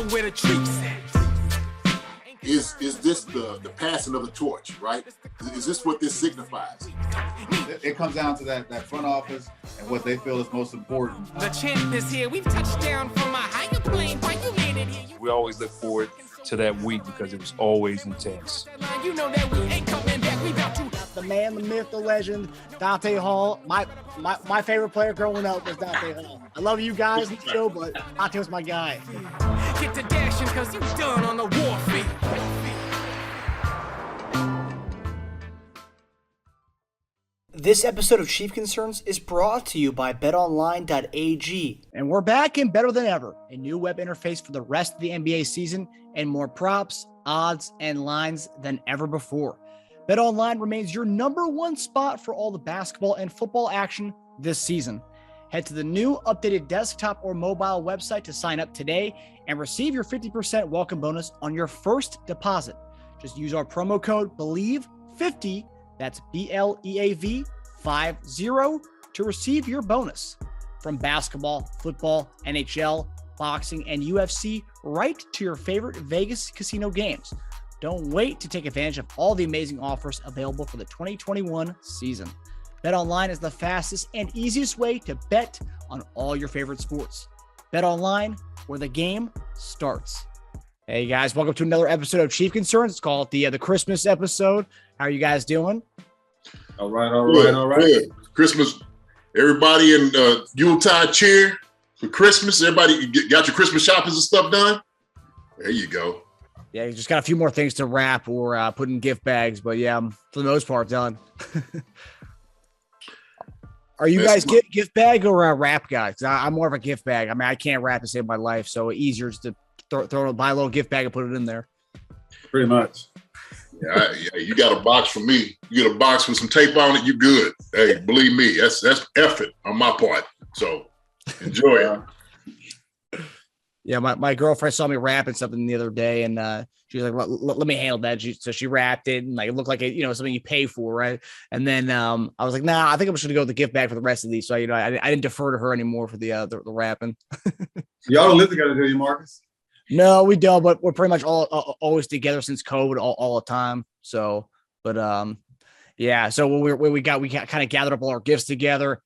know where the treats at. Is this the passing of the torch, right? Is this what this signifies? It comes down to that front office and what they feel is most important. The champ is here. We've touched down from a higher plane. Why you landed here? We always look forward to that week because it was always intense. You know that we ain't coming back. We about to. The man, the myth, the legend, Dante Hall. My favorite player growing up was Dante Hall. I love you guys in the show, but Dante was my guy. Get to dashing because you done on the warfield. This episode of Chief Concerns is brought to you by BetOnline.AG. And we're back and better than ever. A new web interface for the rest of the NBA season and more props, odds, and lines than ever before. BetOnline remains your number one spot for all the basketball and football action this season. Head to the new updated desktop or mobile website to sign up today and receive your 50% welcome bonus on your first deposit. Just use our promo code BELIEVE50, that's BLEAV 50, to receive your bonus. From basketball, football, NHL, boxing, and UFC, right to your favorite Vegas casino games. Don't wait to take advantage of all the amazing offers available for the 2021 season. BetOnline is the fastest and easiest way to bet on all your favorite sports. BetOnline, where the game starts. Hey guys, welcome to another episode of Chief Concerns. It's called the Christmas episode. How are you guys doing? All right. Good. Christmas, everybody in Yuletide cheer for Christmas. Everybody got your Christmas shopping and stuff done? There you go. Yeah, you just got a few more things to wrap or put in gift bags, but yeah, I'm for the most part done. Are you guys gift bag or wrap guys? I'm more of a gift bag. I mean, I can't wrap to save my life, so easier just to buy a little gift bag and put it in there. Pretty much. Yeah, you got a box for me. You get a box with some tape on it, you good. Hey, believe me, that's effort on my part. So enjoy it. Yeah, my girlfriend saw me wrapping something the other day, and she was like, let me handle that. So she wrapped it, and like it looked like something you pay for, right? And then I was like, nah, I think I'm just gonna go with the gift bag for the rest of these. So I didn't defer to her anymore for the wrapping. Y'all don't live together, do you, Marcus? No, we don't, but we're pretty much always together since COVID all the time. So, but yeah. So when we kind of gathered up all our gifts together.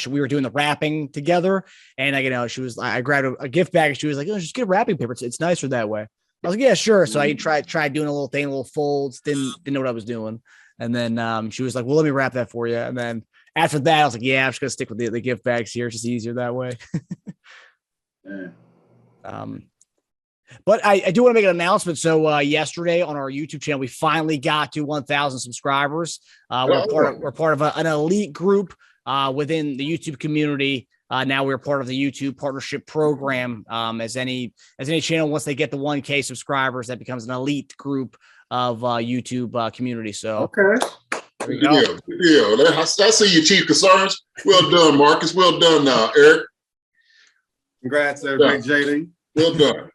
We were doing the wrapping together, and I grabbed a gift bag, and she was like, "Oh, just get wrapping paper. It's nicer that way." I was like, "Yeah, sure." So I tried doing a little thing, a little folds. Didn't know what I was doing, and then she was like, "Well, let me wrap that for you." And then after that, I was like, "Yeah, I'm just gonna stick with the gift bags here. It's just easier that way." But I do want to make an announcement. So yesterday on our YouTube channel, we finally got to 1,000 subscribers. We're part of an elite group within the YouTube community. Now we're part of the YouTube partnership program. As any channel, once they get the 1K subscribers, that becomes an elite group of YouTube community. So okay, there we go. Yeah. I see your Chief Concerns. Well done, Marcus. Well done, Eric. Congrats, everybody. JD. Well done.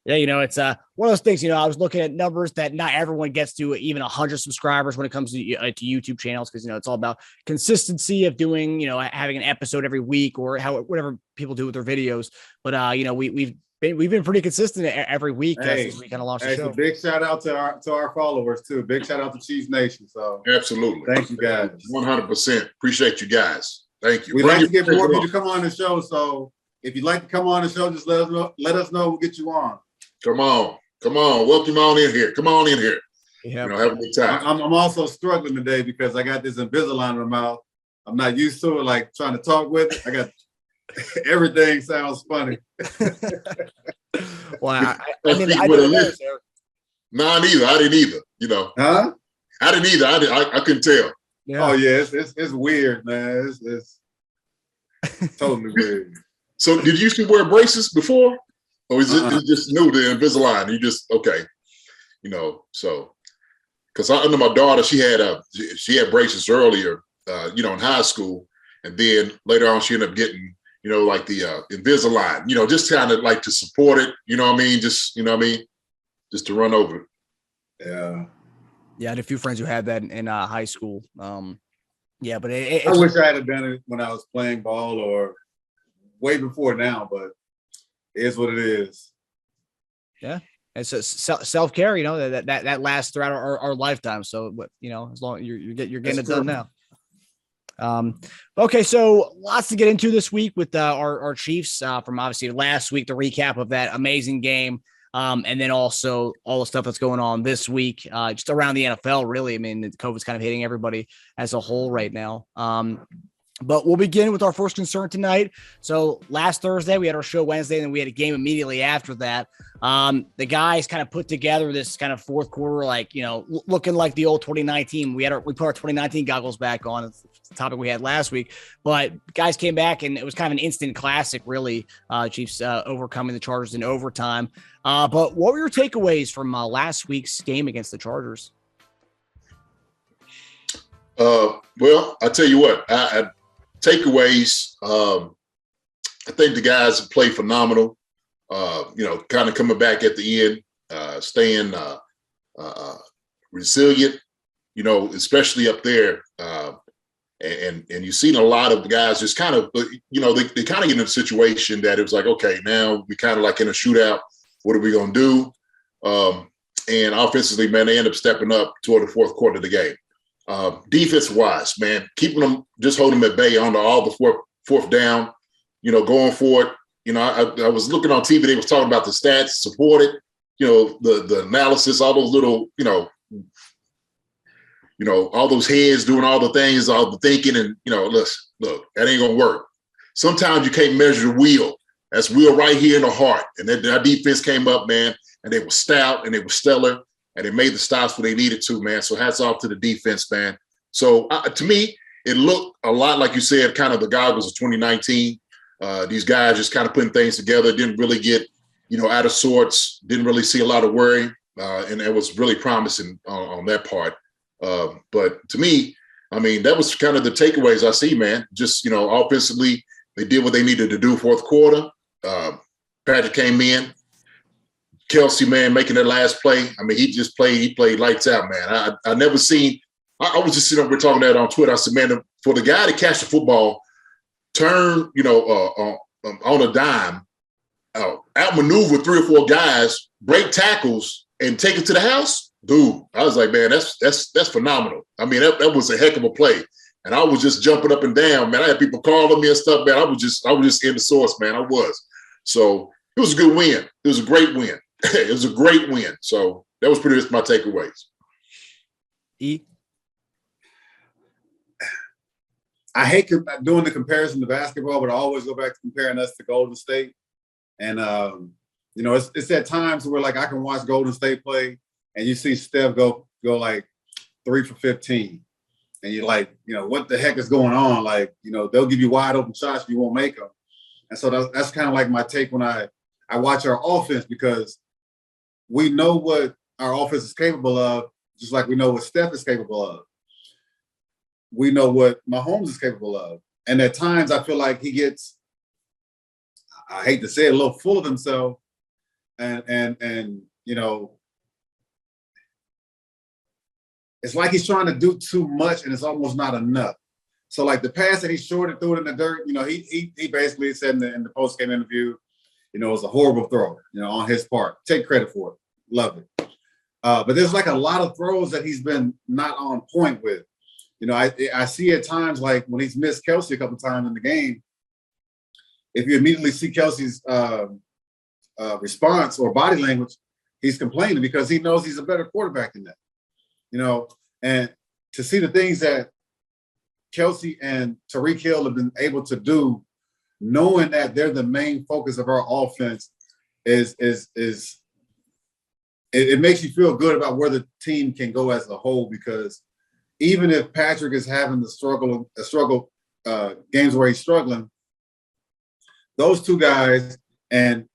Yeah, it's one of those things. I was looking at numbers that not everyone gets to even 100 subscribers when it comes to YouTube channels, because it's all about consistency of doing having an episode every week or whatever people do with their videos. But we've been pretty consistent every week since we kind of launched the show. So big shout out to our followers too. Big shout out to Chiefs Nation. So absolutely, thank you guys. 100% appreciate you guys. Thank you. We'd like to get more people to come on the show. So if you'd like to come on the show, just let us know. We'll get you on. Come on. Welcome on in here. Come on in here. Yeah. Have a good time. I'm also struggling today because I got this Invisalign in my mouth. I'm not used to it, like trying to talk with it. I got everything sounds funny. Well, I neither. I didn't either. Huh? I didn't either. I couldn't tell. Yeah. Oh yeah, it's weird, man. It's totally weird. So did you used to wear braces before? Or is it just new to Invisalign? You just okay, so because I know my daughter, she had braces earlier, in high school, and then later on she ended up getting, like the Invisalign, just kind of like to support it, just just to run over it. Yeah, I had a few friends who had that in high school. Yeah, but I wish I had done it when I was playing ball or way before now, but it is what it is. Yeah. It's a self-care, that lasts throughout our lifetime. So, as long as you're getting it done now. Okay. So lots to get into this week with our Chiefs from obviously last week, the recap of that amazing game. And then also all the stuff that's going on this week, just around the NFL, really. I mean, COVID's kind of hitting everybody as a whole right now. But we'll begin with our first concern tonight. So last Thursday, we had our show Wednesday, and then we had a game immediately after that. The guys kind of put together this kind of fourth quarter, looking like the old 2019. We put our 2019 goggles back on. It's the topic we had last week. But guys came back, and it was kind of an instant classic, really. Chiefs overcoming the Chargers in overtime. But what were your takeaways from last week's game against the Chargers? Well, I tell you what, takeaways. I think the guys have played phenomenal. Kind of coming back at the end, staying resilient. Especially up there. And you've seen a lot of guys just kind of, they kind of get in a situation that it was like, okay, now we kind of like in a shootout. What are we gonna do? And offensively, man, they end up stepping up toward the fourth quarter of the game. Defense-wise, man, keeping them, just holding them at bay on all the fourth down, going for it. I was looking on TV, they was talking about the stats, supported, the analysis, all those little, all those heads doing all the things, all the thinking, and, look, that ain't gonna work. Sometimes you can't measure the wheel. That's wheel right here in the heart. And then our defense came up, man, and they were stout and they were stellar. And they made the stops where they needed to, man. So hats off to the defense, man. So to me, it looked a lot like you said, kind of the goggles of 2019. These guys just kind of putting things together, didn't really get, out of sorts, didn't really see a lot of worry. And it was really promising on that part. But to me, I mean, that was kind of the takeaways I see, man. Just, offensively, they did what they needed to do fourth quarter. Patrick came in. Kelsey, man, making that last play. I mean, he played lights out, man. I never seen, I was just sitting over talking that on Twitter. I said, man, for the guy to catch the football, turn, on a dime, outmaneuver 3 or 4 guys, break tackles, and take it to the house, dude, I was like, man, that's phenomenal. I mean, that was a heck of a play. And I was just jumping up and down, man. I had people calling me and stuff, man. I was just in the source, man. I was. So it was a good win. It was a great win. It was a great win. So that was pretty much my takeaways. I hate doing the comparison to basketball, but I always go back to comparing us to Golden State. And, it's at times where, like, I can watch Golden State play and you see Steph go like 3 for 15. And you're like, what the heck is going on? Like, they'll give you wide open shots, you won't make them. And so that's kind of like my take when I watch our offense, because we know what our offense is capable of, just like we know what Steph is capable of. We know what Mahomes is capable of. And at times I feel like he gets, I hate to say it, a little full of himself. And it's like he's trying to do too much and it's almost not enough. So like the pass that he shorted, threw it in the dirt, he basically said in the post-game interview, it was a horrible throw, on his part. Take credit for it. Love it. But there's like a lot of throws that he's been not on point with. I see at times, like when he's missed Kelsey a couple times in the game, if you immediately see Kelsey's response or body language, he's complaining because he knows he's a better quarterback than that. And to see the things that Kelsey and Tyreek Hill have been able to do, knowing that they're the main focus of our offense, it makes you feel good about where the team can go as a whole. Because even if Patrick is having the struggle games where he's struggling, those two guys and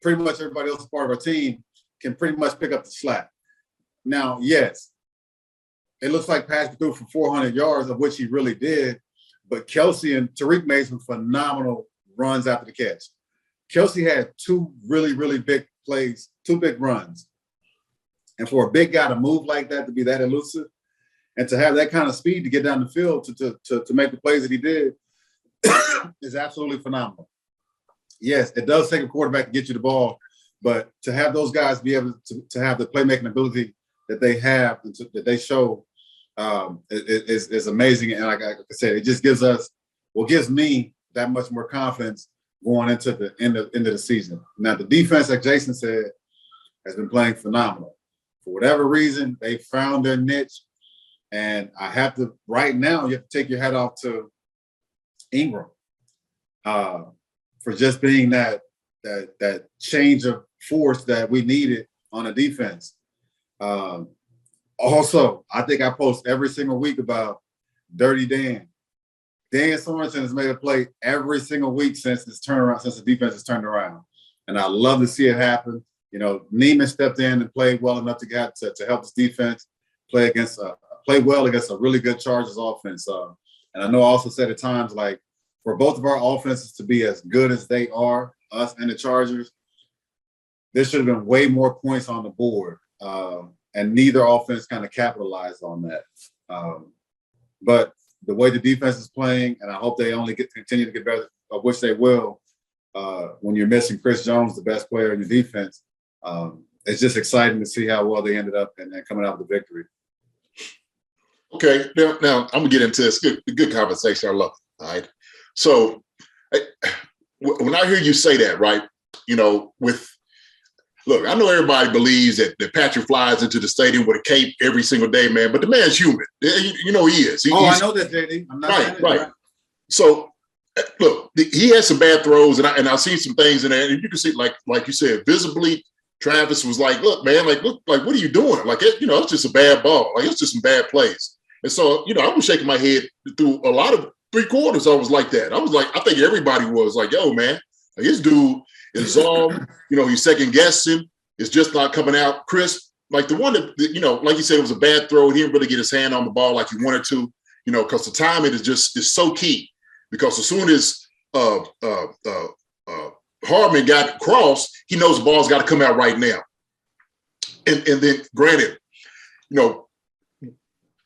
pretty much everybody else part of our team can pretty much pick up the slack. Now, yes, it looks like Patrick threw for 400 yards, of which he really did, but Kelsey and Tyreek made some phenomenal runs after the catch. Kelsey had 2 really, really big plays, 2 big runs. And for a big guy to move like that, to be that elusive, and to have that kind of speed to get down the field to make the plays that he did is absolutely phenomenal. Yes, it does take a quarterback to get you the ball But to have those guys be able to have the playmaking ability that they have, that they show, is amazing. And like I said, it just gives me that much more confidence going into the end of the season. Now, the defense, like Jason said, has been playing phenomenal. For whatever reason, they found their niche. And right now, you have to take your hat off to Ingram for just being that change of force that we needed on a defense. Also, I think I post every single week about Dirty Dan. Dan Sorensen has made a play every single week since the defense has turned around. And I love to see it happen. You know, Neiman stepped in and played well enough to help his defense play well against a really good Chargers offense. And I know I also said at times, like, for both of our offenses to be as good as they are, us and the Chargers, there should have been way more points on the board. And neither offense kind of capitalized on that. But the way the defense is playing, and I hope they only continue to get better, of which they will, when you're missing Chris Jones, the best player in your defense, it's just exciting to see how well they ended up and coming out with the victory. Okay, now I'm gonna get into this. Good conversation. I love it. All right. So when I hear you say that, right, you know, look, I know everybody believes that Patrick flies into the stadium with a cape every single day, man, but the man's human. You know he is. I know that, JD. I'm not right. So look, he has some bad throws, and I've seen some things in there, and you can see, like you said, visibly, Travis was like, look, man, look, what are you doing? Like, it's just a bad ball. Like, it's just some bad plays. And so, I was shaking my head through a lot of 3 quarters. I was like that. I was like, I think everybody was like, yo, man, this dude is he's second guessing. It's just not coming out crisp. Like the one that, like you said, it was a bad throw. He didn't really get his hand on the ball like he wanted to, because the timing is so key. Because as soon as Hardman got crossed, he knows the ball's got to come out right now. And then, granted,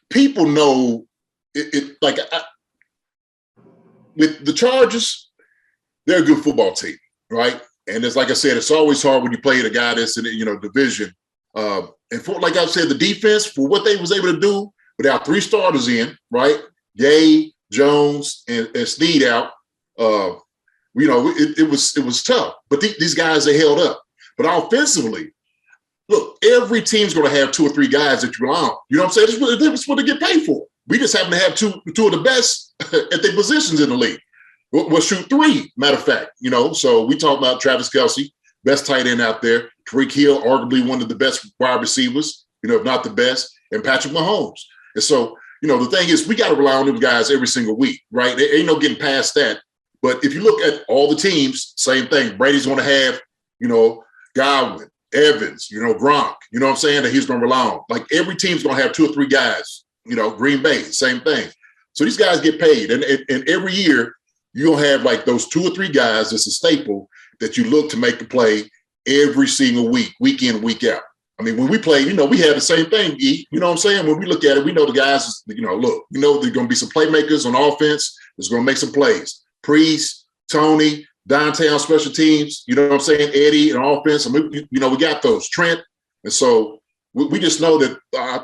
people know it with the Chargers, they're a good football team, right? And it's like I said, it's always hard when you play the guy that's in division. And for, like I said, the defense, for what they was able to do without 3 starters in, right? Gay, Jones, and Snead out, it was tough. But these guys, they held up. But offensively, look, every team's going to have 2 or 3 guys that you rely on. You know what I'm saying? That's what they get paid for. We just happen to have two of the best at their positions in the league. We'll shoot 3, matter of fact. So we talk about Travis Kelce, best tight end out there. Tariq Hill, arguably one of the best wide receivers, if not the best, and Patrick Mahomes. And so, the thing is, we got to rely on them guys every single week, right? There ain't no getting past that. But if you look at all the teams, same thing. Brady's going to have, Godwin, Evans, Gronk, you know what I'm saying, that he's going to rely on. Like every team's going to have 2 or 3 guys, Green Bay, same thing. So these guys get paid. And every year you're going to have like those 2 or 3 guys that's a staple that you look to make a play every single week, week in, week out. I mean, when we play, we have the same thing, E. You know what I'm saying? When we look at it, we know the guys, look, there's going to be some playmakers on offense that's going to make some plays. Priest, Tony, downtown special teams, you know what I'm saying? Eddie and offense. I mean, we got those. Trent. And so we just know that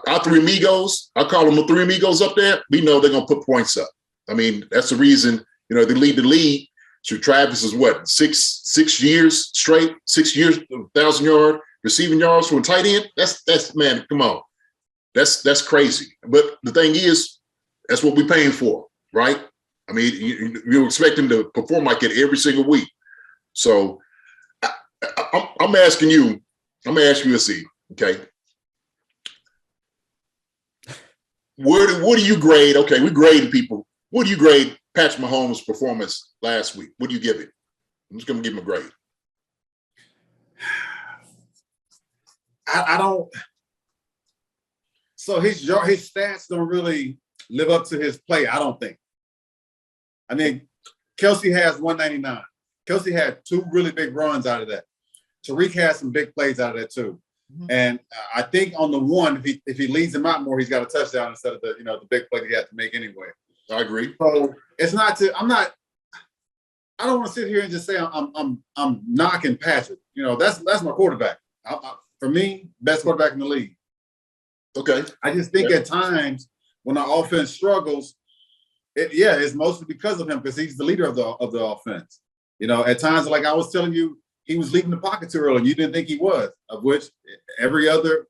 our 3 amigos, I call them the 3 amigos up there, we know they're going to put points up. I mean, that's the reason, they lead the league. So Travis is what, 6 years straight, 6 years, 1,000-yard receiving yards for a tight end? That's man, come on. That's crazy. But the thing is, that's what we're paying for, right? I mean, you're expecting to perform like it every single week. So I'm asking you, let's see, okay? What do you grade? Okay, we grading people. What do you grade Patrick Mahomes' performance last week? What do you give it? I'm just going to give him a grade. I don't. So his stats don't really live up to his play, I don't think. I mean, Kelce has 199. Kelce had 2 really big runs out of that. Tariq has some big plays out of that too. Mm-hmm. And I think on the one, if he leads him out more, he's got a touchdown instead of the big play he had to make anyway. I agree. So it's not to. I don't want to sit here and just say I'm knocking Patrick. You know, that's my quarterback. For me, best quarterback in the league. Okay. I just think at times when our offense struggles, it's mostly because of him, because he's the leader of the offense. You know, at times, like I was telling you, he was leaving the pocket too early. You didn't think he was, of which every other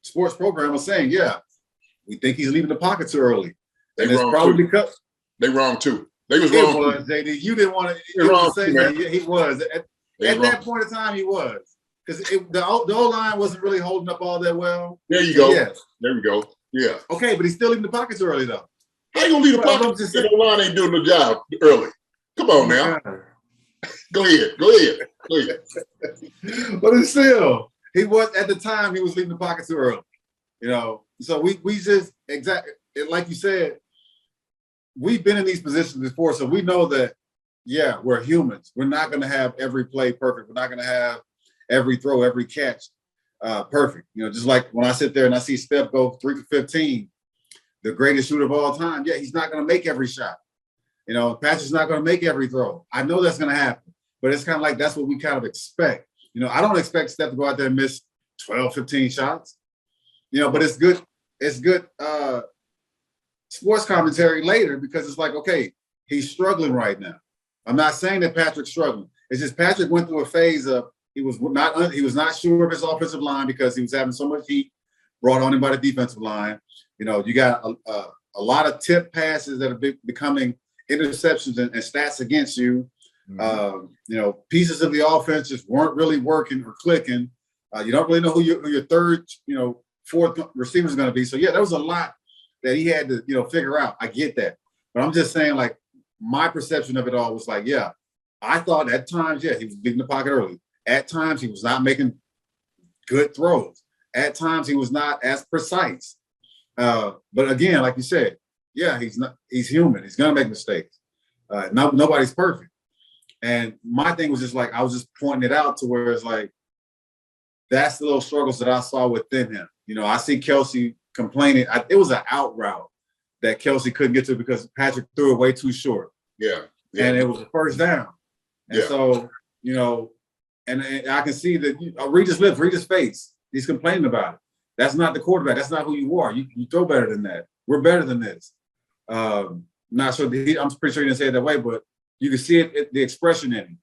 sports program was saying, yeah, we think he's leaving the pocket too early. And it's probably because they wrong too. They was wrong. It was, JD. You didn't want to say that. He was. At that point in time, he was. Because the O-line wasn't really holding up all that well. There you go. Yes. There we go. Yeah. Okay, but he's still leaving the pocket too early, though. How you going to leave the pocket if the O-line ain't doing the job early? Come on now. Go ahead. But it's still, he was, at the time, he was leaving the pocket too early. You know, so we just, exactly, like you said, we've been in these positions before, so we know that, yeah, we're humans. We're not going to have every play perfect. We're not going to have every throw, every catch perfect. You know, just like when I sit there and I see Steph go 3 for 15, the greatest shooter of all time. Yeah, he's not going to make every shot. You know, Patrick's not going to make every throw. I know that's going to happen, but it's kind of like that's what we kind of expect. You know, I don't expect Steph to go out there and miss 12, 15 shots. You know, but it's good. It's good sports commentary later because it's like, okay, he's struggling right now. I'm not saying that Patrick's struggling. It's just Patrick went through a phase of he was not sure of his offensive line because he was having so much heat brought on him by the defensive line. You know, you got a lot of tip passes that are becoming interceptions and stats against you. Mm-hmm. You know, pieces of the offense just weren't really working or clicking. You don't really know who your third, fourth receiver is going to be. So yeah, there was a lot that he had to, figure out. I get that, but I'm just saying, like, my perception of it all was like, yeah, I thought at times, yeah, he was leaving the pocket early. At times, he was not making good throws. At times, he was not as precise. But again, like you said, yeah, he's human. He's going to make mistakes. Nobody's perfect. And my thing was just like, I was just pointing it out to where it's like, that's the little struggles that I saw within him. I see Kelsey complaining. It was an out route that Kelsey couldn't get to because Patrick threw it way too short. Yeah. And it was a first down. And so, and I can see that read his face. He's complaining about it. That's not the quarterback. That's not who you are. You throw better than that. We're better than this. Not sure. I'm pretty sure he didn't say it that way, but you can see it, the expression in him.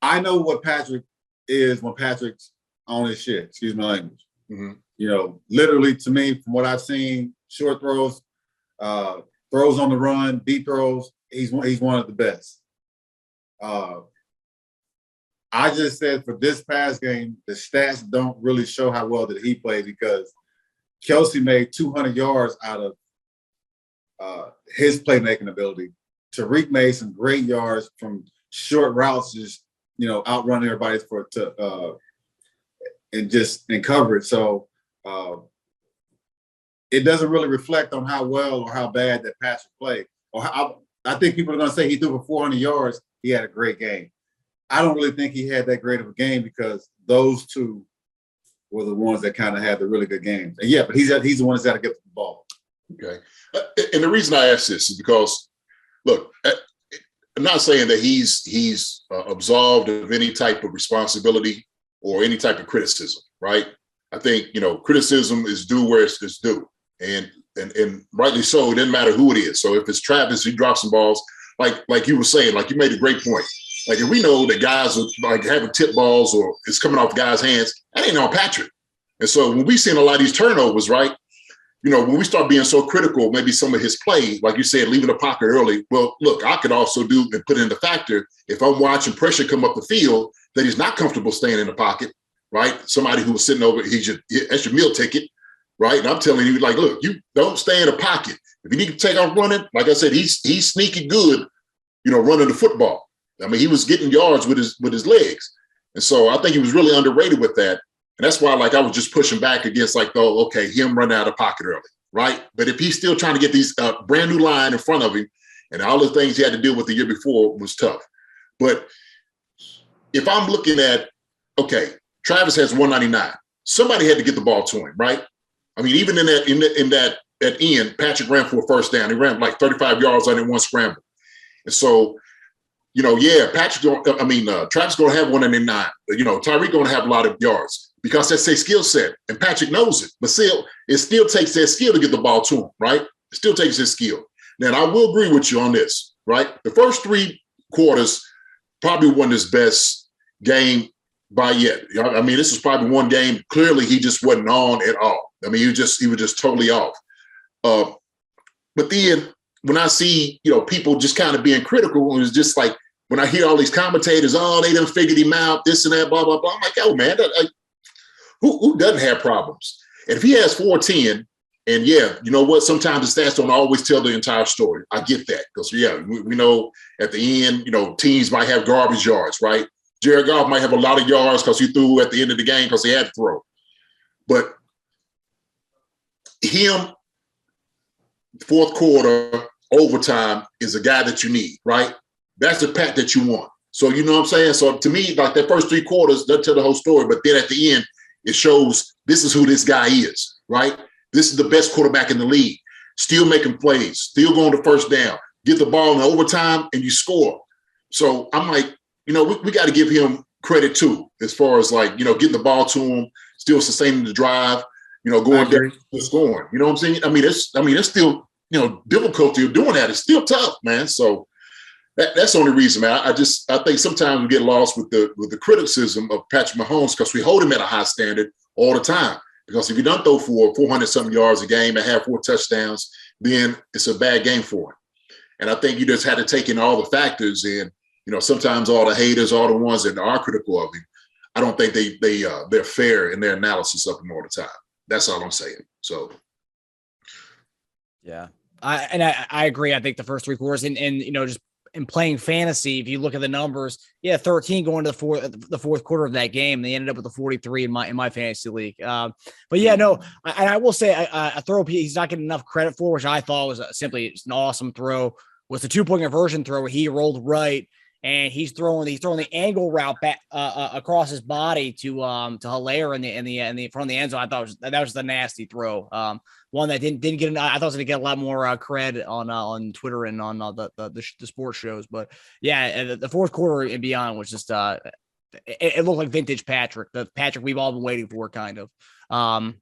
I know what Patrick is when Patrick's on his shit. Excuse my language. Mm-hmm. Literally to me, from what I've seen, short throws, throws on the run, deep throws, he's one of the best. I just said for this past game, the stats don't really show how well that he played because Kelsey made 200 yards out of his playmaking ability. Tariq made some great yards from short routes, just outrunning everybody and cover it. So it doesn't really reflect on how well or how bad that Patrick played. I think people are going to say he threw for 400 yards. He had a great game. I don't really think he had that great of a game because those two were the ones that kind of had the really good games. And yeah, but he's the one that's got to get the ball. Okay. And the reason I ask this is because, look, I'm not saying that he's absolved of any type of responsibility or any type of criticism, right? I think, criticism is due where it's due. And rightly so, it doesn't matter who it is. So if it's Travis, he drops some balls, like you were saying, like you made a great point. Like if we know that guys are like having tip balls or it's coming off guys' hands, that ain't on Patrick. And so when we seen a lot of these turnovers, right? When we start being so critical, maybe some of his play, like you said, leaving the pocket early. Well, look, I could also do and put in the factor if I'm watching pressure come up the field that he's not comfortable staying in the pocket, right? Somebody who was sitting over, that's your meal ticket, right? And I'm telling you, like, look, you don't stay in the pocket. If you need to take off running, like I said, he's sneaky good, running the football. I mean, he was getting yards with his legs. And so I think he was really underrated with that. And that's why, like, I was just pushing back against, like, him running out of pocket early, right? But if he's still trying to get these brand new line in front of him and all the things he had to deal with the year before was tough. But if I'm looking at, okay, Travis has 199. Somebody had to get the ball to him, right? I mean, even in that end, Patrick ran for a first down. He ran like 35 yards on it, one scramble. And so, Travis going to have 199. Tyreek going to have a lot of yards because that's their skill set, and Patrick knows it. But still, it still takes that skill to get the ball to him, right? It still takes his skill. Now, I will agree with you on this, right? The first 3 quarters probably wasn't his best game by yet. I mean, this was probably one game. Clearly, he just wasn't on at all. I mean, he was just totally off. But then when I see, people just kind of being critical, it was just like when I hear all these commentators, they done figured him out, this and that, blah, blah, blah. I'm like, oh, man, who doesn't have problems? And if he has 410, and you know what? Sometimes the stats don't always tell the entire story. I get that because, we know at the end, teams might have garbage yards, right? Jared Goff might have a lot of yards because he threw at the end of the game because he had to throw. But him, fourth quarter, overtime is a guy that you need, right? That's the Pat that you want. So, you know what I'm saying? So, to me, like that first 3 quarters doesn't tell the whole story. But then at the end, it shows this is who this guy is, right? This is the best quarterback in the league. Still making plays, still going to first down, get the ball in overtime, and you score. So, I'm like, we got to give him credit too, as far as like, getting the ball to him, still sustaining the drive, going there and scoring. You know what I'm saying? I mean, it's still, difficulty of doing that. It's still tough, man. So that's the only reason, man. I think sometimes we get lost with the criticism of Patrick Mahomes because we hold him at a high standard all the time. Because if you don't throw for 400-something yards a game and have 4 touchdowns, then it's a bad game for him. And I think you just had to take in all the factors. And, sometimes all the haters, all the ones that are critical of him, I don't think they're fair in their analysis of him all the time. That's all I'm saying. So, yeah, I agree. I think the first 3 quarters and just in playing fantasy, if you look at the numbers, 13 going to the fourth quarter of that game, they ended up with the 43 in my fantasy league. But I will say a throw he's not getting enough credit for, which I thought was simply an awesome throw, was the 2-point conversion throw where he rolled right. And he's throwing the angle route back across his body to Hilaire in the front of the end zone. I thought that was the nasty throw. One that didn't get. I thought it was going to get a lot more cred on Twitter and on the sports shows. But the fourth quarter and beyond was just it looked like vintage Patrick, the Patrick we've all been waiting for, kind of. But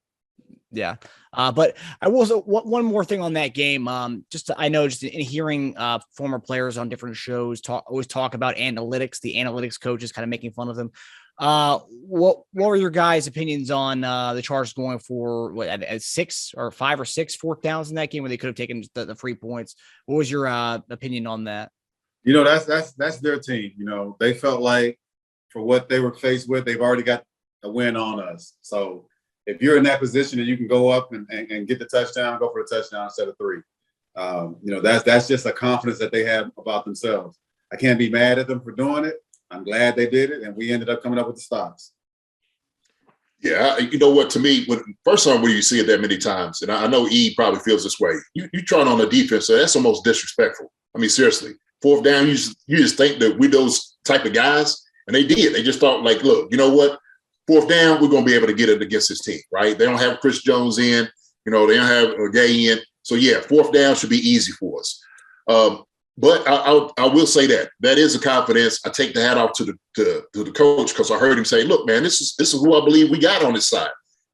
I will say one more thing on that game. I know in hearing former players on different shows always talk about analytics, the analytics coaches kind of making fun of them. What were your guys' opinions on the Chargers going for at 6 or 5 or 6 fourth downs in that game where they could have taken the free points? What was your opinion on that? That's their team. They felt like for what they were faced with, they've already got a win on us. So if you're in that position and you can go up and get the touchdown, go for the touchdown instead of 3. That's just a confidence that they have about themselves. I can't be mad at them for doing it. I'm glad they did it, and we ended up coming up with the stops. Yeah, you know what? To me, first time when you see it that many times, and I know E probably feels this way. You trying on the defense, so that's almost disrespectful. I mean, seriously, fourth down, you just think that we those type of guys, and they did. They just thought like, look, you know what? Fourth down, we're going to be able to get it against this team, right? They don't have Chris Jones in, they don't have Gay in. So, fourth down should be easy for us. But I will say that is a confidence. I take the hat off to the coach because I heard him say, look, man, this is who I believe we got on this side.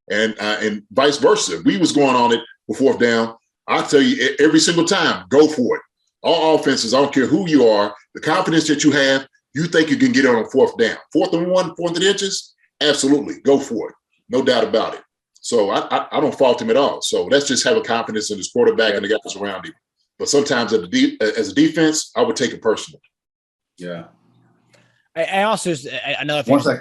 And vice versa. We was going on it with fourth down. I'll tell you every single time, go for it. All offenses, I don't care who you are, the confidence that you have, you think you can get it on fourth down. 4th and 1, 4th and inches. Absolutely. Go for it. No doubt about it. So I don't fault him at all. So let's just have a confidence in his quarterback and the guys around him. But sometimes as a defense, I would take it personal. Yeah. I also, another thing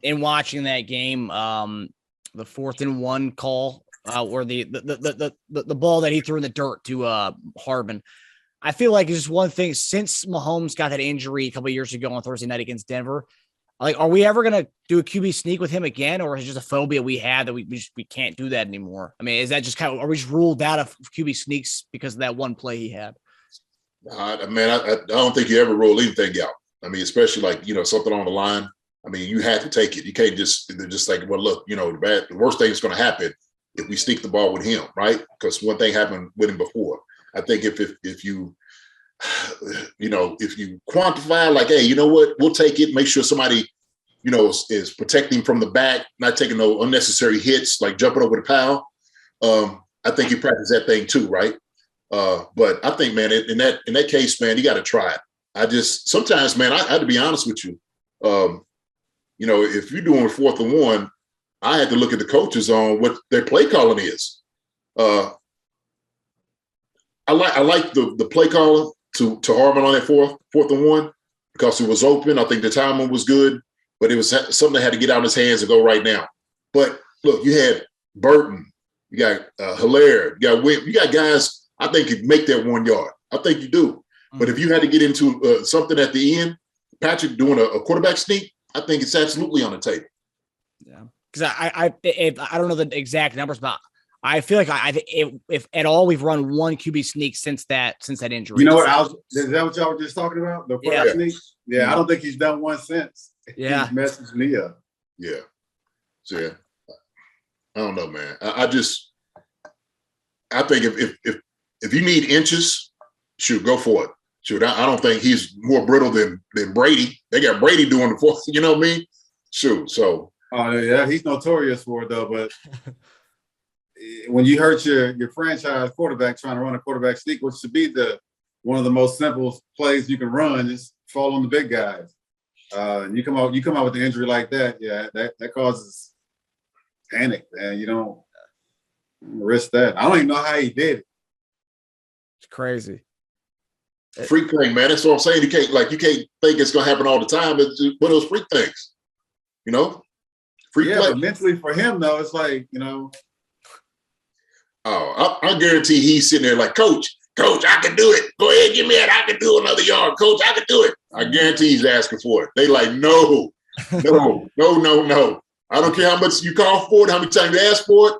in watching that game, the 4th and 1 call or the ball that he threw in the dirt to Harbin. I feel like it's just one thing since Mahomes got that injury a couple of years ago on Thursday night against Denver. Like, are we ever going to do a QB sneak with him again, or is it just a phobia we had that we can't do that anymore? I mean, is that just kind of, are we just ruled out of QB sneaks because of that one play he had? I don't think you ever rule anything out. I mean, especially like, something on the line. I mean, you have to take it. You can't just like, well, look, the worst thing that's going to happen if we sneak the ball with him, right? Because one thing happened with him before. I think if you if you quantify, like, hey, you know what, we'll take it. Make sure somebody, is protecting from the back, not taking no unnecessary hits, like jumping over the pile. I think you practice that thing too, right? But I think, man, in that case, man, you got to try it. Sometimes, man, I had to be honest with you. If you're doing 4th and 1, I had to look at the coaches on what their play calling is. I like the play calling to Harmon on that 4th and 1 because it was open. I think the timing was good, but it was something that had to get out of his hands and go right now. But look, you had Burton, you got Hilaire, you got guys. I think you make that 1 yard. I think you do. Mm-hmm. But if you had to get into something at the end, Patrick doing a quarterback sneak, I think it's absolutely on the table. Yeah, because I don't know the exact numbers, but I feel like if at all we've run one QB sneak since that injury. You know what? Is that what y'all were just talking about? The quarterback sneak? Yeah, I don't think he's done one since. Yeah, he messaged me up. Yeah, so yeah, I don't know, man. I think if you need inches, shoot, go for it. Shoot, I don't think he's more brittle than Brady. They got Brady doing the 4th. You know what I mean? Shoot, so. Oh yeah, he's notorious for it though. But when you hurt your franchise quarterback trying to run a quarterback sneak, which should be one of the most simple plays you can run, is fall on the big guys. You come out with the injury like that, yeah, that causes panic, man. You don't risk that. I don't even know how he did it. It's crazy. Freak thing, man. That's what I'm saying. You can't think it's gonna happen all the time. It's one of those freak things, Freak play. But mentally for him though, it's like, Oh, I guarantee he's sitting there like, Coach, I can do it. Go ahead, give me it. I can do another yard. Coach, I can do it. I guarantee he's asking for it. They like, no. I don't care how much you call for it, how many times you ask for it.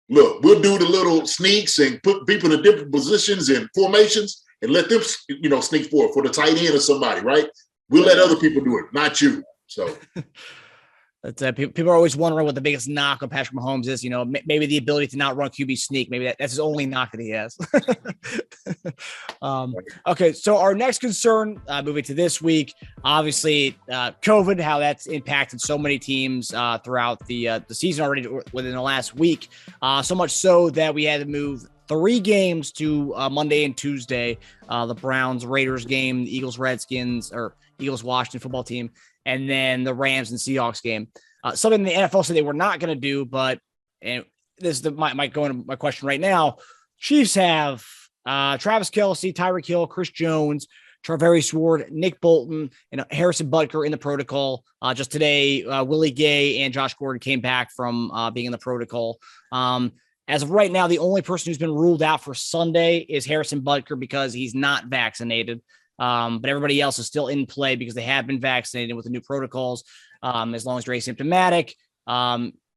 Look, we'll do the little sneaks and put people in different positions and formations and let them, sneak forward for the tight end or somebody, right? We'll let other people do it, not you. So. People are always wondering what the biggest knock on Patrick Mahomes is. Maybe the ability to not run QB sneak. Maybe that's his only knock that he has. Okay, so our next concern, moving to this week, obviously COVID, how that's impacted so many teams throughout the season already within the last week. So much so that we had to move 3 games to Monday and Tuesday. The Browns Raiders game, the Eagles Redskins, or Eagles Washington football team, and then the Rams and Seahawks game. Something the NFL said they were not going to do, but and this is might go into my question right now. Chiefs have Travis Kelce, Tyreek Hill, Chris Jones, Charvarius Ward, Nick Bolton, and Harrison Butker in the protocol. Just today, Willie Gay and Josh Gordon came back from being in the protocol. As of right now, the only person who's been ruled out for Sunday is Harrison Butker because he's not vaccinated. But everybody else is still in play because they have been vaccinated with the new protocols. As long as you're asymptomatic,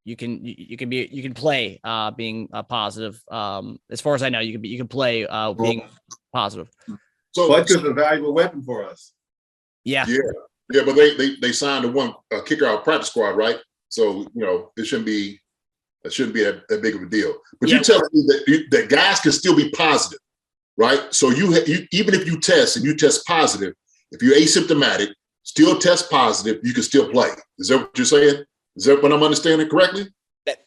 you can play being positive. As far as I know, you can play being positive. So Butker's a valuable weapon for us. Yeah. But they signed a kicker out practice squad, right? So it shouldn't be that big of a deal. But you're telling me that guys can still be positive, right? So you even if you test and you test positive, if you're asymptomatic, still test positive, you can still play. Is that what you're saying? Is that what I'm understanding correctly?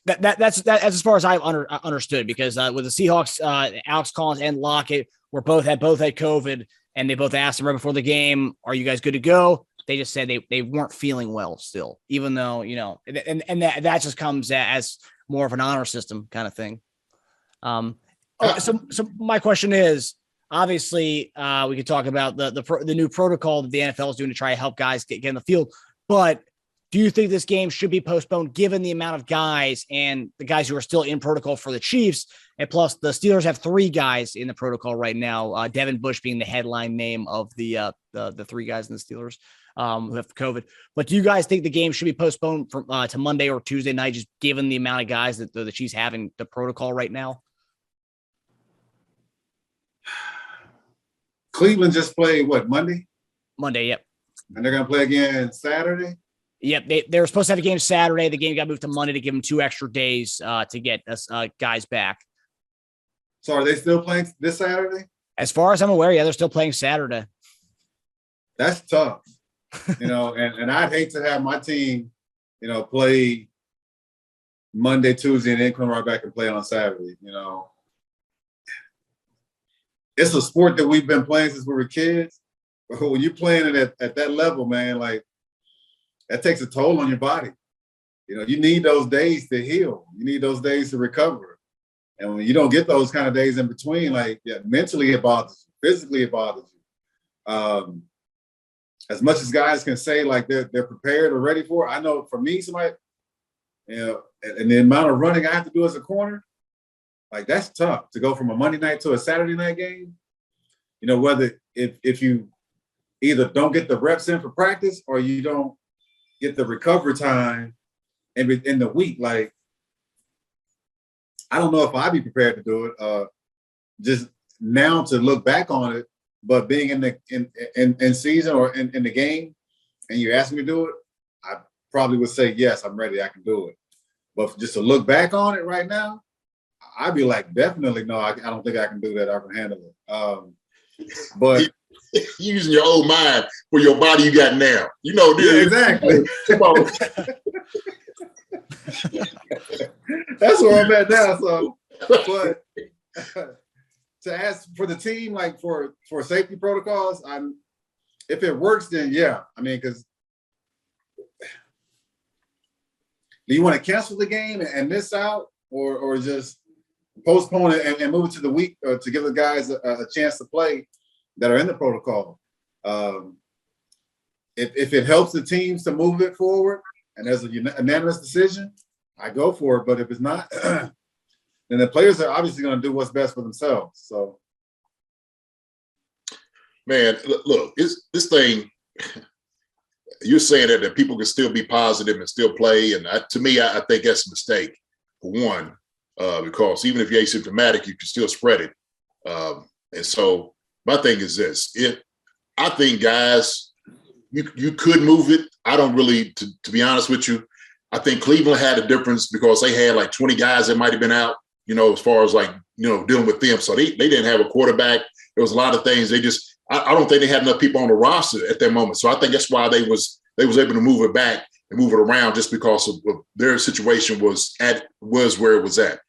That's as far as I've understood, because with the Seahawks, Alex Collins and Lockett both had COVID, and they both asked them right before the game, "Are you guys good to go?" They just said they weren't feeling well still, even though and that just comes as more of an honor system kind of thing. So my question is, obviously, we could talk about the new protocol that the NFL is doing to try to help guys get in the field. But do you think this game should be postponed given the amount of guys and the guys who are still in protocol for the Chiefs? And plus, the Steelers have 3 guys in the protocol right now, Devin Bush being the headline name of the 3 guys in the Steelers who have COVID. But do you guys think the game should be postponed to Monday or Tuesday night, just given the amount of guys that the Chiefs have in the protocol right now? Cleveland just played Monday? Monday, yep. And they're going to play again Saturday? Yep, they were supposed to have a game Saturday. The game got moved to Monday to give them 2 extra days to get us guys back. So are they still playing this Saturday? As far as I'm aware, yeah, they're still playing Saturday. That's tough, and I'd hate to have my team, play Monday, Tuesday, and then come right back and play on Saturday. It's a sport that we've been playing since we were kids. But when you're playing it at that level, man, like that takes a toll on your body. You need those days to heal. You need those days to recover. And when you don't get those kind of days in between, mentally it bothers you, physically it bothers you. As much as guys can say they're prepared or ready for it, I know for me, somebody, and the amount of running I have to do as a corner, that's tough to go from a Monday night to a Saturday night game. Whether if you either don't get the reps in for practice or you don't get the recovery time in the week, I don't know if I'd be prepared to do it. Just now to look back on it, but being in season or in the game, and you ask me to do it, I probably would say yes, I'm ready, I can do it. But just to look back on it right now, I'd be like, definitely no, I don't think I can do that. I can handle it. But you using your old mind for your body you got now. Dude. Yeah, exactly. That's where I'm at now. So, but to ask for the team, for safety protocols, if it works, then yeah. Because do you want to cancel the game and miss out, or just postpone it and move it to the week to give the guys a chance to play that are in the protocol? If it helps the teams to move it forward and there's a unanimous decision, I go for it. But if it's not, then the players are obviously going to do what's best for themselves. So, man, look, this thing. You're saying that people can still be positive and still play, and to me, I think that's a mistake. For one, because even if you're asymptomatic, you can still spread it. And so my thing is this: I think guys, you could move it. I don't really, to be honest with you, I think Cleveland had a difference because they had 20 guys that might have been out, as far as dealing with them. So they didn't have a quarterback. There was a lot of things. I don't think they had enough people on the roster at that moment. So I think that's why they was able to move it back and move it around, just because of their situation was where it was at.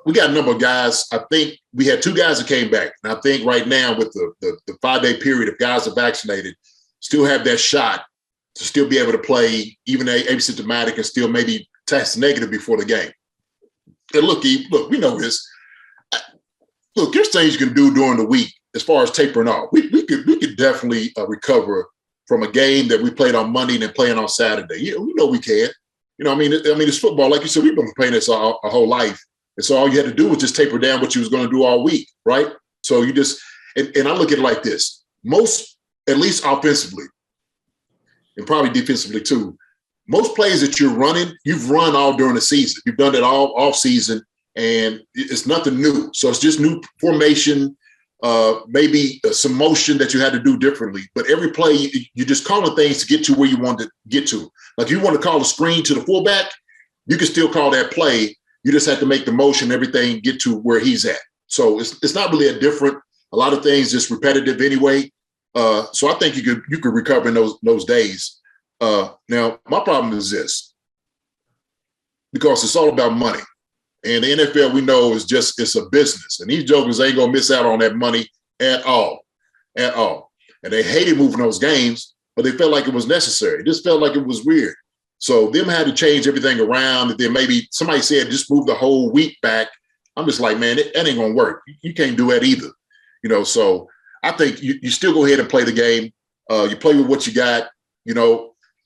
We got a number of guys. I think we had 2 guys that came back. And I think right now with the 5-day period, if guys are vaccinated, still have that shot to still be able to play, even asymptomatic, and still maybe test negative before the game. And look, we know this. Look, there's things you can do during the week as far as tapering off. We could definitely recover from a game that we played on Monday and then playing on Saturday. We know we can. It's football. Like you said, we've been playing this our whole life. And so all you had to do was just taper down what you was going to do all week, right? So you just and I look at it like this. Most, at least offensively, and probably defensively too, most plays that you're running, you've run all during the season. You've done it all off season. And it's nothing new. So it's just new formation, maybe some motion that you had to do differently. But every play, you're just calling things to get to where you want to get to. Like if you want to call a screen to the fullback, you can still call that play. You just have to make the motion, everything get to where he's at. So it's not really a lot of things just repetitive anyway. So I think you could recover in those days. Now, my problem is this, because it's all about money. And the NFL, we know, it's a business. And these jokers ain't going to miss out on that money at all. And they hated moving those games, but they felt like it was necessary. It just felt like it was weird. So them had to change everything around. And then maybe somebody said, just move the whole week back. I'm just like, man, that ain't going to work. You can't do that either. So I think you still go ahead and play the game. You play with what you got.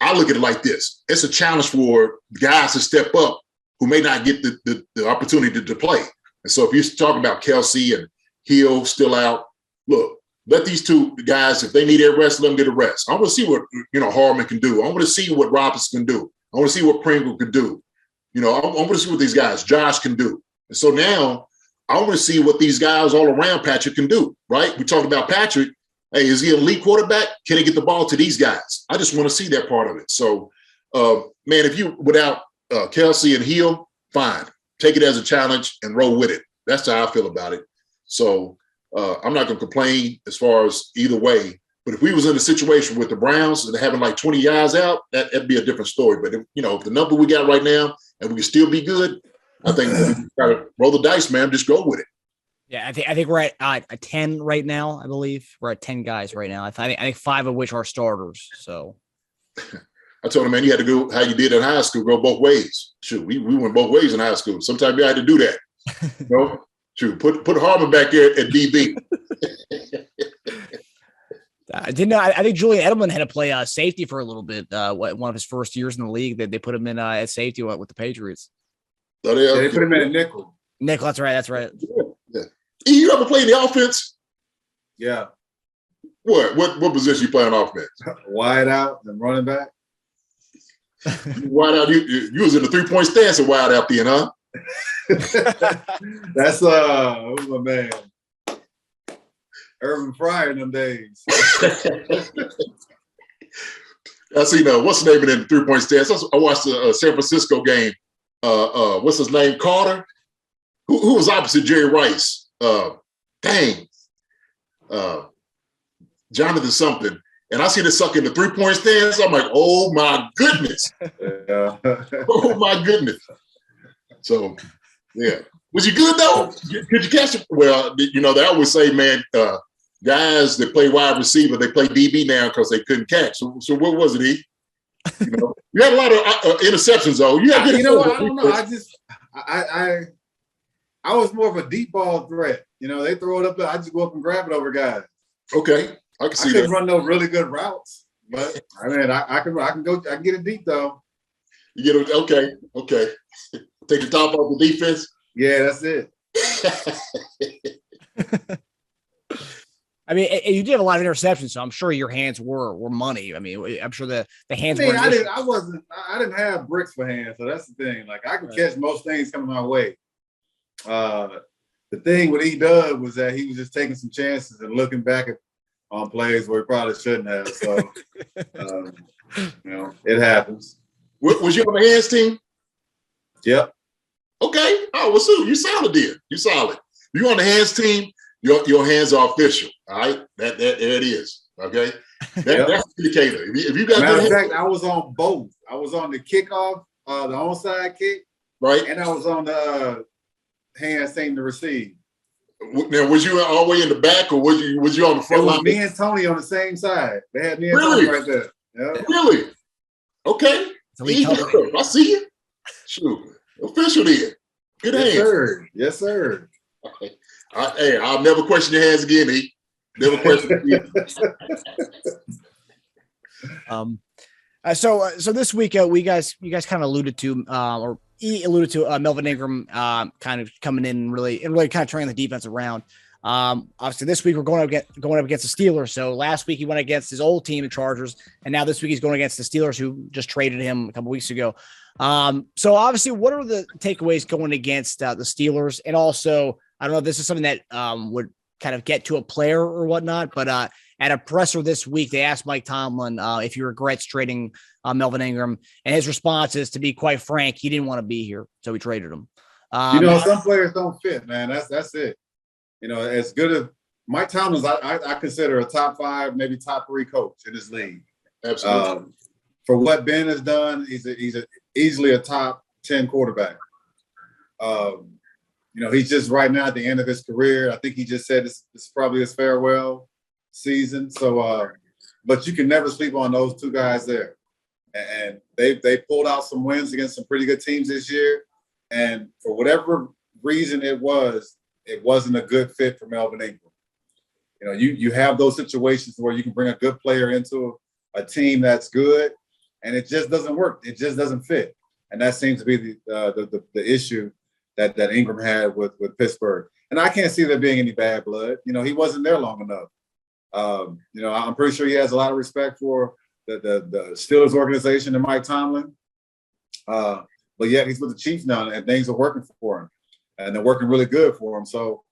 I look at it like this. It's a challenge for guys to step up who may not get the opportunity to play. And so if you're talking about Kelsey and Hill still out, look, let these 2 guys, if they need a rest, let them get a rest. I want to see what, Harmon can do. I want to see what Robinson can do. I want to see what Pringle can do. I want to see what these guys, Josh, can do. And so now I want to see what these guys all around Patrick can do, right? We talked about Patrick. Hey, is he an elite quarterback? Can he get the ball to these guys? I just want to see that part of it. So, man, if you without Kelsey and Hill, fine. Take it as a challenge and roll with it. That's how I feel about it. So I'm not going to complain as far as either way. But if we was in a situation with the Browns and having like 20 guys out, that'd be a different story. But if the number we got right now and we can still be good, I think we got to roll the dice, man. Just go with it. Yeah, I think we're at 10 right now. I believe we're at 10 guys right now. I think 5 of which are starters. So I told him, man, you had to go how you did in high school, go both ways. Shoot, we went both ways in high school. Sometimes you had to do that. Shoot, put Harmon back there at DB. I think Julian Edelman had to play safety for a little bit. One of his first years in the league, that they put him in at safety with the Patriots. So they put him in a nickel. Nickel, that's right. Yeah. You ever play the offense? Yeah. What position you play on offense? Wide out and running back. Wide out. You was in the 3-point stance of wide out then, huh? That's who's my man? Irvin Fryer in them days. I seen what's the name of it in the 3-point stance? I watched the San Francisco game. What's his name? Carter. Who was opposite Jerry Rice? Jonathan something. And I see this sucker in the 3-point stance. I'm like, oh my goodness. Yeah. Oh my goodness. So, yeah. Was you good though? Could you catch it? Well, they always say, man, guys that play wide receiver, they play DB now because they couldn't catch. So what was it, E? You had a lot of interceptions though. I don't know. I was more of a deep ball threat. They throw it up there. I just go up and grab it over guys. Okay, I can see that. I couldn't run no really good routes, but I mean, I can go. I can get it deep though. You get it. Okay. Take the top off the defense. Yeah, that's it. I mean, you did have a lot of interceptions, so I'm sure your hands were money. I mean, I'm sure the hands were. I didn't have bricks for hands, so that's the thing. Like I could catch most things coming my way. The thing with E-Dub was that he was just taking some chances and looking back on plays where he probably shouldn't have. So, it happens. Was you on the hands team? Yep. Okay. Oh, well, Sue, you solid there. You solid. You on the hands team, your hands are official. All right. There it is. Okay. That's the indicator. If you got matter of fact, I was on both. I was on the kickoff, the onside kick, right, and I was on the hands team to receive. Now, was you all the way in the back, or was you on the front line? Me and Tony on the same side. They had me and Tony right there. Yep. Really? Okay. I see you. Shoot. Official there. Good hands. Sir. Yes, sir. Okay. Hey, I'll never question your hands again, E. Never question again. So this week, you guys kind of alluded to, or he alluded to Melvin Ingram kind of coming in and really kind of turning the defense around. Obviously, this week we're going up against the Steelers. So last week he went against his old team, the Chargers, and now this week he's going against the Steelers, who just traded him a couple weeks ago. So obviously, what are the takeaways going against the Steelers? And also, I don't know if this is something that would kind of get to a player or whatnot, but at a presser this week, they asked Mike Tomlin if he regrets trading Melvin Ingram, and his response is, to be quite frank, he didn't want to be here, so he traded him. Some players don't fit, man. That's it. As good as Mike Tomlin's, I consider a top 5, maybe top 3 coach in this league. Absolutely. For what Ben has done, he's easily a top 10 quarterback. He's just right now at the end of his career. I think he just said this is probably his farewell season. So, but you can never sleep on those two guys there. And they pulled out some wins against some pretty good teams this year. And for whatever reason it wasn't a good fit for Melvin Ingram. You have those situations where you can bring a good player into a team that's good, and it just doesn't work. It just doesn't fit. And that seems to be the issue that Ingram had with Pittsburgh. And I can't see there being any bad blood. He wasn't there long enough. I'm pretty sure he has a lot of respect for the Steelers organization and Mike Tomlin. But yet he's with the Chiefs now, and things are working for him. And they're working really good for him. So,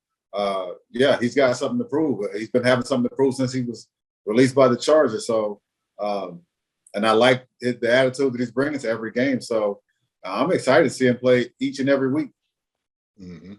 he's got something to prove. He's been having something to prove since he was released by the Chargers. So, and I like the attitude that he's bringing to every game. So, I'm excited to see him play each and every week. Mm-hmm.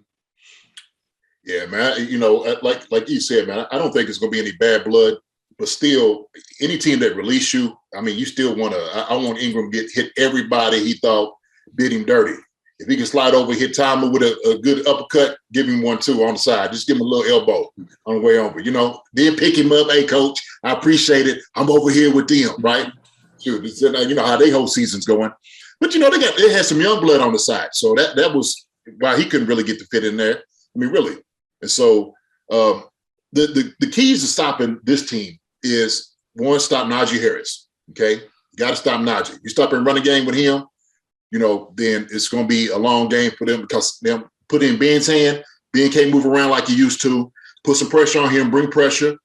Yeah, man. You know, like you said, man, I don't think it's going to be any bad blood, but still, any team that release you, I mean, you still want to. I want Ingram to hit everybody he thought did him dirty. If he can slide over, hit Tomlin with a good uppercut, give him 1-2 on the side. Just give him a little elbow on the way over. You know, then pick him up. Hey, coach, I appreciate it. I'm over here with them, right? Shoot, you know how their whole season's going. But you know, they had some young blood on the side, so that was why he couldn't really get the fit in there. I mean, really. And so the keys to stopping this team is, one, stop Najee Harris. Okay, you got to stop Najee. You stop and run a game with him, you know, then it's going to be a long game for them, because them put in Ben's hand. Ben can't move around like he used to. Put some pressure on him, bring pressure.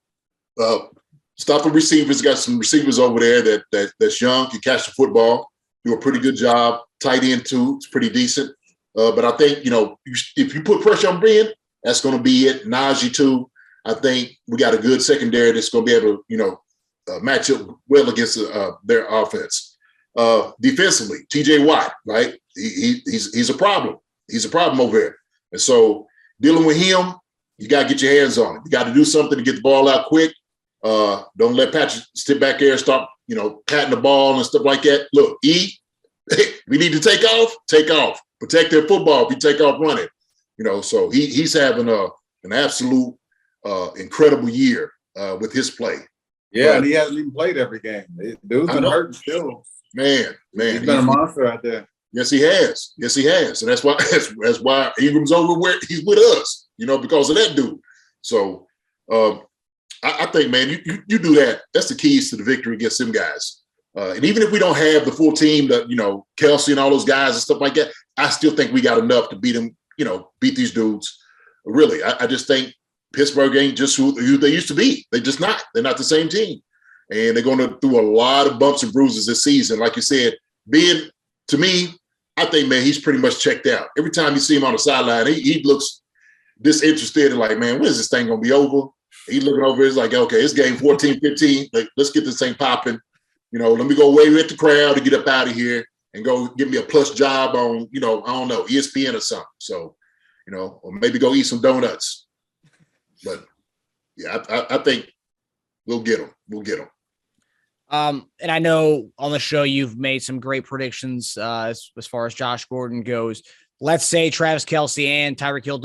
Stop the receivers. Got some receivers over there that's young, can catch the football, do a pretty good job. Tight end too, it's pretty decent. But I think, you know, if you put pressure on Ben, that's going to be it. Najee too. I think we got a good secondary that's going to be able to, you know, match up well against their offense. Defensively, T.J. Watt, right? He's a problem. He's a problem over there. And so dealing with him, you got to get your hands on him. You got to do something to get the ball out quick. Don't let Patrick sit back there and start, you know, patting the ball and stuff like that. Look, we need to take off. Take off. Protect their football if you take off running. You know, so he's having an absolute incredible year with his play. Yeah, and he hasn't even played every game. Dude's been hurting still. Man, he's been a monster out there. Yes, he has. Yes, he has, and that's why Ingram's over where he's with us. You know, because of that dude. So I think, man, you do that. That's the keys to the victory against them guys. And even if we don't have the full team, that, you know, Kelsey and all those guys and stuff like that, I still think we got enough to beat them. You know, beat these dudes. Really, I just think Pittsburgh ain't just who they used to be. They're just not. They're not the same team. And they're going to through a lot of bumps and bruises this season. Like you said, Ben, to me, I think, man, he's pretty much checked out. Every time you see him on the sideline, he looks disinterested and like, man, when is this thing going to be over? He's looking over, it's like, okay, it's game 14, 15. Like, let's get this thing popping. You know, let me go wave at the crowd to get up out of here and go get me a plus job on, you know, I don't know, ESPN or something. So, you know, or maybe go eat some donuts. But yeah, I think we'll get them. We'll get them. And I know on the show you've made some great predictions as far as Josh Gordon goes. Let's say Travis Kelce and Tyreek Hill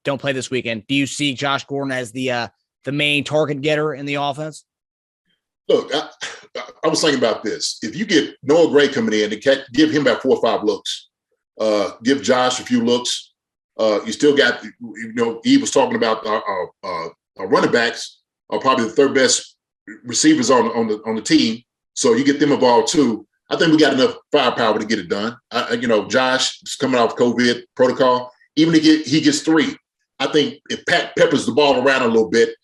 don't play this weekend. Do you see Josh Gordon as the main target getter in the offense? Look, I was thinking about this. If you get Noah Gray coming in to give him about 4 or 5 looks, give Josh a few looks, you still got, you know, he was talking about our running backs are probably the third best receivers on the team. So you get them involved too. I think we got enough firepower to get it done. You know, Josh is coming off COVID protocol. Even if he gets 3, I think if Pat peppers the ball around a little bit,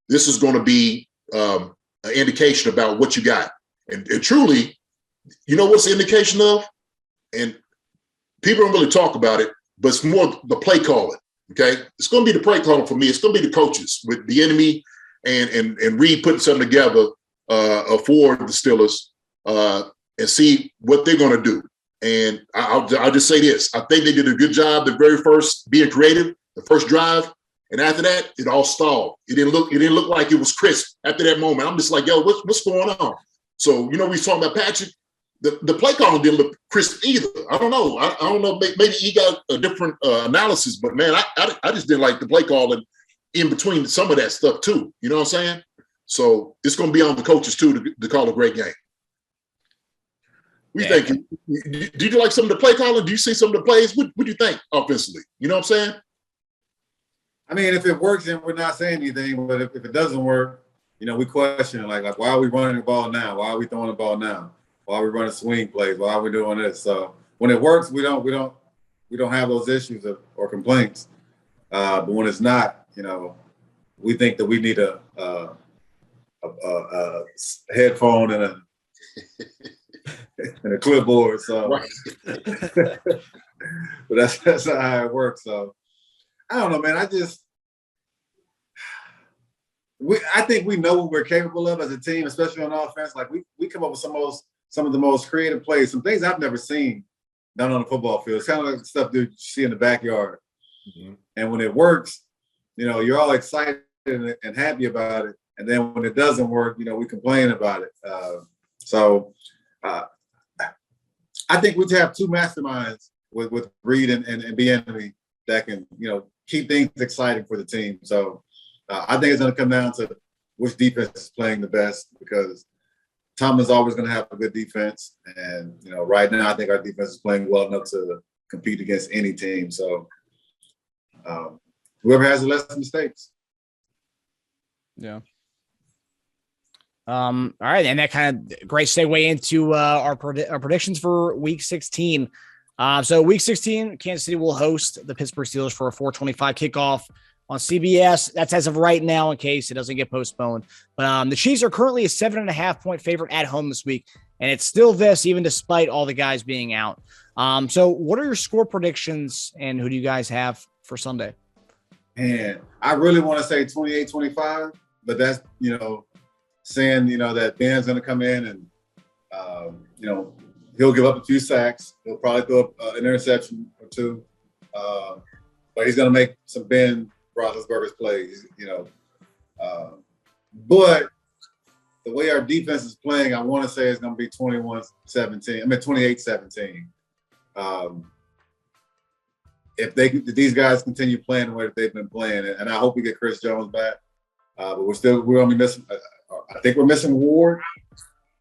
this is going to be an indication about what you got. And truly, you know what's the indication of? And people don't really talk about it, but it's more the play calling, okay? It's going to be the play calling for me. It's going to be the coaches with the enemy and Reed putting something together for the Steelers and see what they're going to do. And I'll just say this. I think they did a good job the very first being creative, the first drive. And after that, it all stalled. It didn't look like it was crisp after that moment. I'm just like, yo, what's going on? So, you know, we was talking about Patrick. The play calling didn't look crisp either. I don't know. I don't know. Maybe he got a different analysis, but man, I just didn't like the play calling in between some of that stuff too. You know what I'm saying? So it's going to be on the coaches too to call a great game. We think. Do you like some of the play calling? Do you see some of the plays? What do you think offensively? You know what I'm saying? I mean, if it works, then we're not saying anything. But if it doesn't work, you know, we question like, why are we running the ball now? Why are we throwing the ball now? Why are we running swing plays? Why are we doing this? So when it works, we don't have those issues or complaints. But when it's not, you know, we think that we need a headphone and a clipboard. So, Right. but that's not how it works. So I don't know, man. I think we know what we're capable of as a team, especially on offense. Like we come up with some of the most creative plays, some things I've never seen done on the football field. It's kind of like the stuff that you see in the backyard. Mm-hmm. And when it works, you're all excited and happy about it. And then when it doesn't work, we complain about it. So I think we have two masterminds with Reed and Bieniemy that can, keep things exciting for the team. So I think it's going to come down to which defense is playing the best, because Tomlin's always going to have a good defense. And, right now I think our defense is playing well enough to compete against any team. So whoever has the less mistakes. Yeah. All right, and that kind of great segue into our predictions for Week 16. So Week 16, Kansas City will host the Pittsburgh Steelers for a 4:25 kickoff on CBS. That's as of right now, in case it doesn't get postponed. But the Chiefs are currently a 7.5-point favorite at home this week, and it's still this even despite all the guys being out. So what are your score predictions, and who do you guys have for Sunday? And I really want to say 28-25, but that's saying that Ben's going to come in and he'll give up a few sacks. He'll probably throw up an interception or two, but he's going to make some Ben Roethlisberger's plays. But the way our defense is playing, I want to say it's going to be 28-17. If these guys continue playing the way that they've been playing, and I hope we get Chris Jones back, but we're going to be missing. I think we're missing Ward.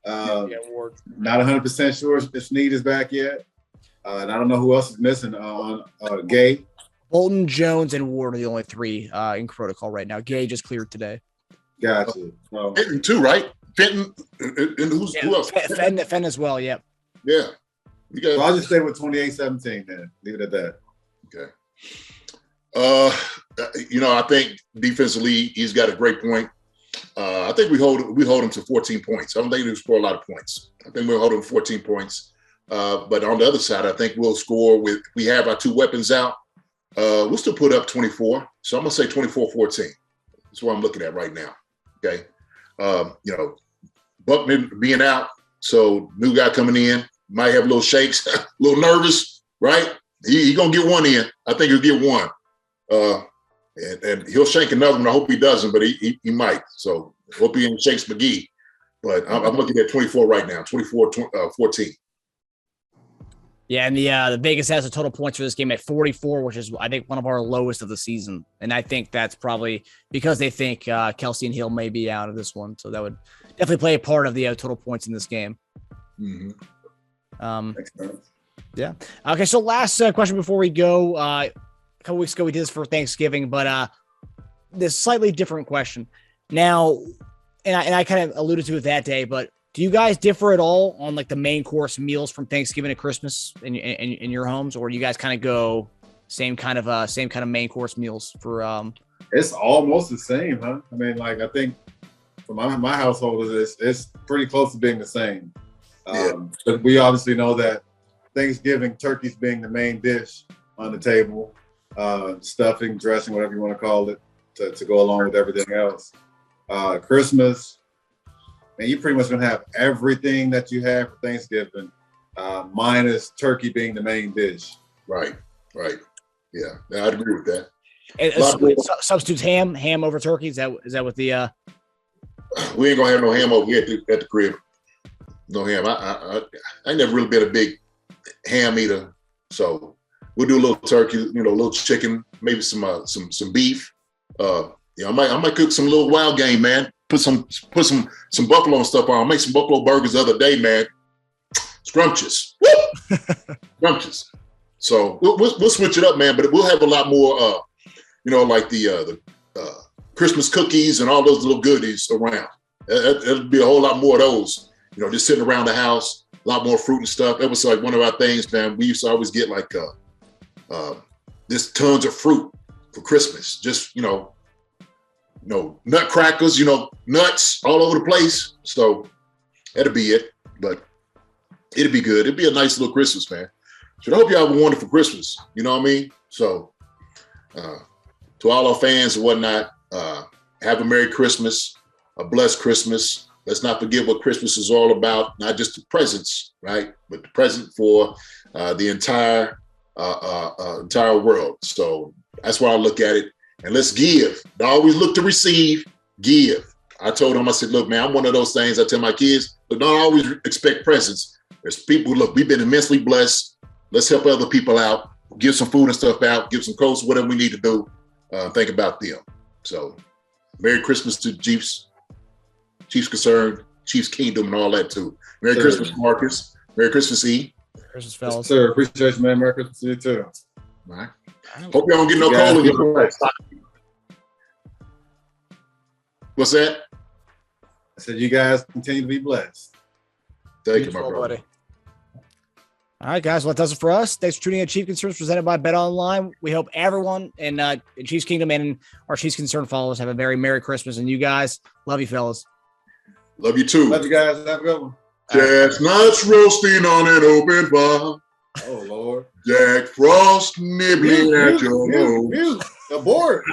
Ward. Not 100% sure if Snead is back yet, and I don't know who else is missing on Gay. Bolton, Jones, and Ward are the only three in protocol right now. Gay just cleared today. Gotcha. Fenton too, right? Fenton, and who else? Fenton as well. Yep. Yeah. So I'll just stay with 28-17 then. Leave it at that. Okay. I think defensively he's got a great point. I think we hold him to 14 points. I don't think he'll score a lot of points. I think we'll hold him 14 points. But on the other side, I think we'll score we have our two weapons out. We'll still put up 24. So I'm gonna say 24-14. That's what I'm looking at right now. Okay. Buckman being out, so new guy coming in, might have little shakes, a little nervous, right? He gonna get one in. I think he'll get one. And he'll shake another one. I hope he doesn't, but he might. So hope he shakes McGee. But I'm looking at 24 right now, 24-14. Yeah, and the Vegas has the total points for this game at 44, which is, I think, one of our lowest of the season. And I think that's probably because they think Kelsey and Hill may be out of this one. So that would definitely play a part of the total points in this game. Mm-hmm. Yeah. Okay, so last question before we go. A couple weeks ago we did this for Thanksgiving, but this slightly different question. Now, and I kind of alluded to it that day, but do you guys differ at all on like the main course meals from Thanksgiving to Christmas in your homes, or do you guys kind of go same kind of main course meals for? It's almost the same, huh? I mean, like I think for my household, it's pretty close to being the same. But we obviously know that Thanksgiving, turkey's being the main dish on the table, stuffing, dressing, whatever you want to call it, to go along with everything else. Christmas, and you're pretty much going to have everything that you have for Thanksgiving, minus turkey being the main dish. Right. Yeah, I'd agree with that. Substitutes ham over turkey. Is that what the? We ain't gonna have no ham over here at the crib. No ham. I never really been a big ham eater, so we'll do a little turkey, a little chicken, maybe some beef. I might cook some little wild game, man. Put some buffalo and stuff on. Make some buffalo burgers the other day, man. Scrumptious. Scrumptious. So we'll switch it up, man. But we'll have a lot more, like the Christmas cookies and all those little goodies around. It'll be a whole lot more of those. Just sitting around the house, a lot more fruit and stuff. That was like one of our things, man. We used to always get like this tons of fruit for Christmas. Just nutcrackers, nuts all over the place. So that'll be it. But it'll be good. It'll be a nice little Christmas, man. So I hope you have a wonderful Christmas. You know what I mean? So to all our fans and whatnot, have a Merry Christmas, a blessed Christmas. Let's not forget what Christmas is all about, not just the presents, right? But the present for the entire world. So that's why I look at it. and let's give. Don't always look to receive, give. I told him, I said, look, man, I'm one of those things I tell my kids, but don't always expect presents. There's people, look, we've been immensely blessed. Let's help other people out, give some food and stuff out, give some coats, whatever we need to do. Think about them. So Merry Christmas to Chiefs Concern, Chiefs Kingdom, and all that too. Merry Christmas, Marcus. Merry Christmas, E. Christmas, fellas. Yes, sir. Appreciate you, man. Merry Christmas to you too. All right. Hope y'all don't get no Yeah. cold in your place. What's that? I said you guys continue to be blessed. Thank you, my brother. All right, guys. Well, that does it for us. Thanks for tuning in. Chief Concerns presented by BetOnline. We hope everyone in Chiefs Kingdom and our Chiefs Concern followers have a very Merry Christmas. And you guys, love you, fellas. Love you too. Love you guys. Have a good one. Chestnuts roasting on an open fire. Oh, Lord. Jack Frost nibbling at your nose. Abort.